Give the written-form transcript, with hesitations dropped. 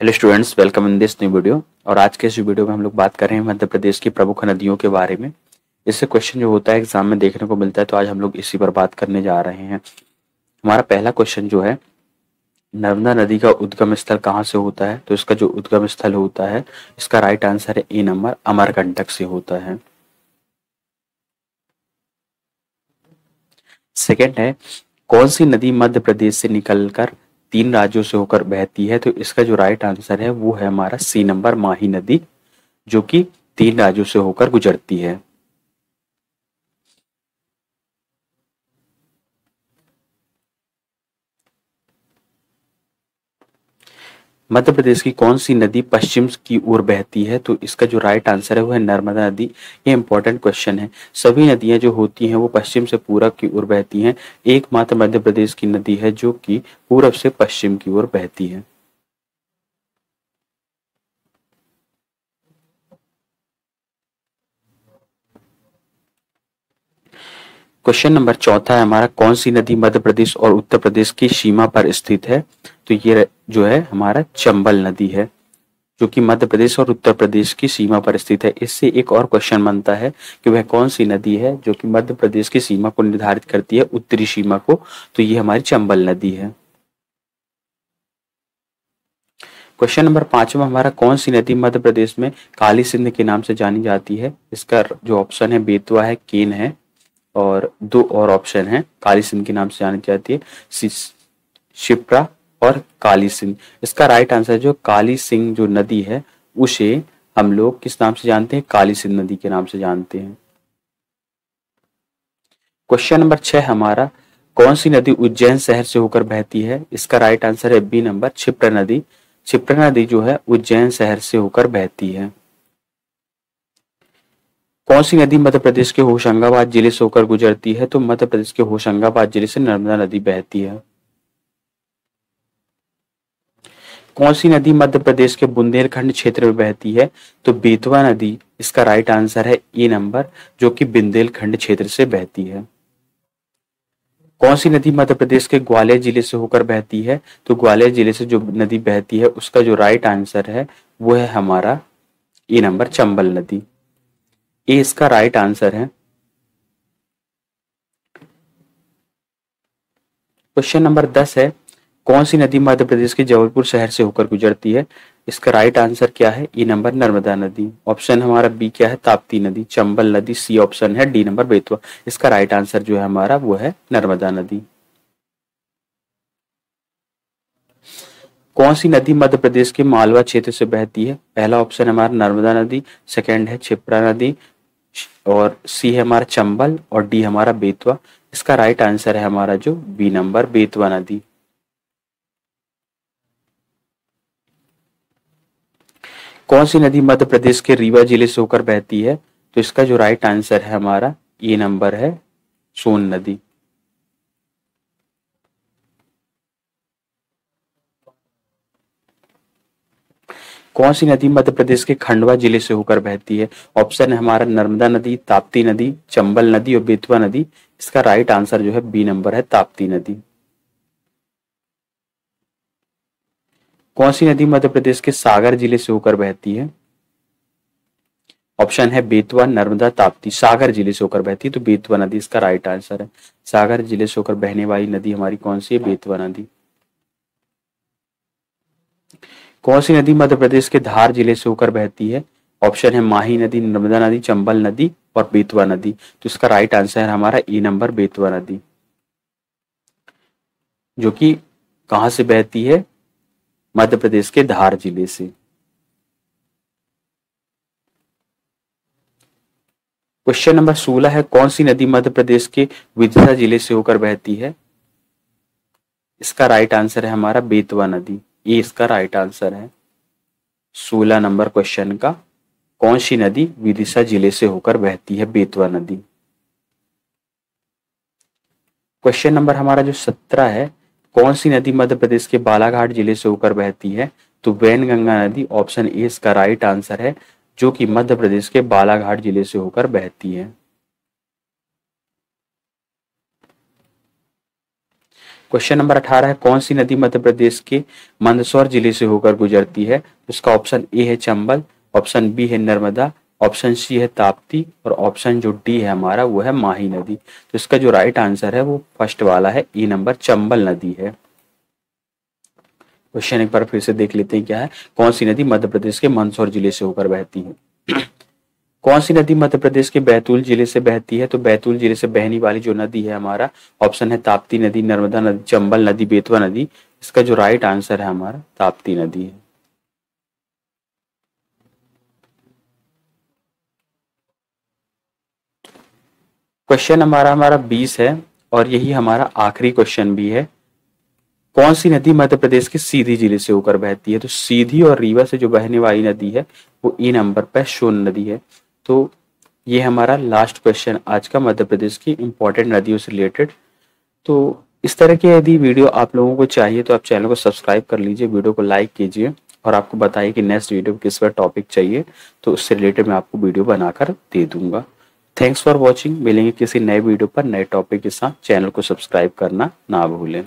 Hello students, welcome in this new video. और आज के इस वीडियो में हम लोग बात कर रहे हैं मध्य प्रदेश की प्रमुख नदियों के बारे में। इससे क्वेश्चन जो होता है एग्जाम में देखने को मिलता है, तो आज हम लोग इसी पर बात करने जा रहे हैं। हमारा पहला क्वेश्चन जो है, नर्मदा नदी का उद्गम स्थल कहाँ से होता है? तो इसका जो उद्गम स्थल होता है, इसका राइट आंसर है ए नंबर, अमरकंटक से होता है। सेकेंड है, कौन सी नदी मध्य प्रदेश से निकलकर 3 राज्यों से होकर बहती है? तो इसका जो राइट आंसर है वो है हमारा सी नंबर, माही नदी, जो कि 3 राज्यों से होकर गुजरती है। मध्य प्रदेश की कौन सी नदी पश्चिम की ओर बहती है? तो इसका जो राइट आंसर है वो है नर्मदा नदी। ये इंपॉर्टेंट क्वेश्चन है। सभी नदियां जो होती हैं वो पश्चिम से पूरब की ओर बहती हैं। एकमात्र मध्य प्रदेश की नदी है जो कि पूरब से पश्चिम की ओर बहती है। क्वेश्चन नंबर चौथा है हमारा, कौन सी नदी मध्य प्रदेश और उत्तर प्रदेश की सीमा पर स्थित है? तो ये जो है हमारा चंबल नदी है, जो कि मध्य प्रदेश और उत्तर प्रदेश की सीमा पर स्थित है। इससे एक और क्वेश्चन बनता है कि वह कौन सी नदी है जो कि मध्य प्रदेश की सीमा को निर्धारित करती है, उत्तरी सीमा को? तो ये हमारी चंबल नदी है। क्वेश्चन नंबर 5 में हमारा, कौन सी नदी मध्य प्रदेश में काली सिंध के नाम से जानी जाती है? इसका जो ऑप्शन है बेतवा है, केन है, और 2 और ऑप्शन है। काली सिंध के नाम से जानी जाती है शिप्रा और काली सिंध। इसका राइट आंसर जो काली सिंध जो नदी है, उसे हम लोग किस नाम से जानते हैं? काली सिंध नदी के नाम से जानते हैं। क्वेश्चन नंबर 6 हमारा, कौन सी नदी उज्जैन शहर से होकर बहती है? इसका राइट आंसर है बी नंबर, क्षिप्रा नदी। क्षिप्रा नदी जो है उज्जैन शहर से होकर बहती है। कौन सी नदी मध्य प्रदेश के होशंगाबाद जिले से होकर गुजरती है? तो मध्य प्रदेश के होशंगाबाद जिले से नर्मदा नदी बहती है। कौन सी नदी मध्य प्रदेश के बुंदेलखंड क्षेत्र में बहती है? तो बेतवा नदी इसका राइट आंसर है ए नंबर, जो कि बुंदेलखंड क्षेत्र से बहती है। कौन सी नदी मध्य प्रदेश के ग्वालियर जिले से होकर बहती है? तो ग्वालियर जिले से जो नदी बहती है उसका जो राइट आंसर है वो है हमारा ए नंबर, चंबल नदी। ए इसका राइट आंसर है। क्वेश्चन नंबर 10 है, कौन सी नदी मध्य प्रदेश के जबलपुर शहर से होकर गुजरती है? इसका राइट आंसर क्या है? ई नंबर, नर्मदा नदी। ऑप्शन हमारा बी क्या है? ताप्ती नदी। चंबल नदी सी ऑप्शन है। D number, Betwa. इसका राइट आंसर जो है हमारा वो है नर्मदा नदी। कौन सी नदी मध्य प्रदेश के मालवा क्षेत्र से बहती है? पहला ऑप्शन हमारा नर्मदा नदी, सेकंड है क्षिप्रा नदी, और सी है हमारा चंबल, और डी हमारा बेतवा। इसका राइट आंसर है हमारा जो बी नंबर, बेतवा नदी। कौन सी नदी मध्य प्रदेश के रीवा जिले से होकर बहती है? तो इसका जो राइट आंसर है हमारा ए नंबर है, सोन नदी। कौन सी नदी मध्य प्रदेश के खंडवा जिले से होकर बहती है? ऑप्शन है हमारा नर्मदा नदी, ताप्ती नदी, चंबल नदी और बेतवा नदी। इसका राइट आंसर जो है बी नंबर है, ताप्ती नदी। कौन सी नदी मध्य प्रदेश के सागर जिले से होकर बहती है? ऑप्शन है बेतवा, नर्मदा, ताप्ती। सागर जिले से होकर बहती है तो बेतवा नदी इसका राइट आंसर है। सागर जिले से होकर बहने वाली नदी हमारी कौन सी है? बेतवा नदी। कौन सी नदी मध्य प्रदेश के धार जिले से होकर बहती है? ऑप्शन है माही नदी, नर्मदा नदी, चंबल नदी और बेतवा नदी। तो इसका राइट आंसर है हमारा ए नंबर, बेतवा नदी, जो कि कहां से बहती है? मध्य प्रदेश के धार जिले से। क्वेश्चन नंबर 16 है, कौन सी नदी मध्य प्रदेश के विदिशा जिले से होकर बहती है? इसका राइट आंसर है हमारा बेतवा नदी। ये इसका राइट आंसर है 16 नंबर क्वेश्चन का। कौन सी नदी विदिशा जिले से होकर बहती है? बेतवा नदी। क्वेश्चन नंबर हमारा जो 17 है, कौन सी नदी मध्य प्रदेश के बालाघाट जिले से होकर बहती है? तो वैनगंगा नदी। ऑप्शन ए इसका राइट आंसर है, जो कि मध्य प्रदेश के बालाघाट जिले से होकर बहती है। क्वेश्चन नंबर 18 है, कौन सी नदी मध्य प्रदेश के मंदसौर जिले से होकर गुजरती है? इसका ऑप्शन ए है चंबल, ऑप्शन बी है नर्मदा, ऑप्शन सी है ताप्ती और ऑप्शन जो डी है हमारा वो है माही नदी। तो इसका जो राइट आंसर है वो फर्स्ट वाला है, ई नंबर चंबल नदी है। क्वेश्चन एक बार फिर से देख लेते हैं क्या है, कौन सी नदी मध्य प्रदेश के मंदसौर जिले से होकर बहती है? कौन सी नदी मध्य प्रदेश के बैतूल जिले से बहती है? तो बैतूल जिले से बहने वाली जो नदी है हमारा ऑप्शन है ताप्ती नदी, नर्मदा नदी, चंबल नदी, बेतवा नदी। इसका जो राइट आंसर है हमारा ताप्ती नदी है। क्वेश्चन हमारा 20 है और यही हमारा आखिरी क्वेश्चन भी है। कौन सी नदी मध्य प्रदेश के सीधी जिले से होकर बहती है? तो सीधी और रीवा से जो बहने वाली नदी है वो ई नंबर पर सोन नदी है। तो ये हमारा लास्ट क्वेश्चन आज का मध्य प्रदेश की इंपॉर्टेंट नदियों से रिलेटेड। तो इस तरह की यदि वीडियो आप लोगों को चाहिए तो आप चैनल को सब्सक्राइब कर लीजिए, वीडियो को लाइक कीजिए और आपको बताइए कि नेक्स्ट वीडियो किस पर टॉपिक चाहिए, तो उससे रिलेटेड मैं आपको वीडियो बनाकर दे दूंगा। Thanks for watching. मिलेंगे किसी नए वीडियो पर नए टॉपिक के साथ। चैनल को सब्सक्राइब करना ना भूलें।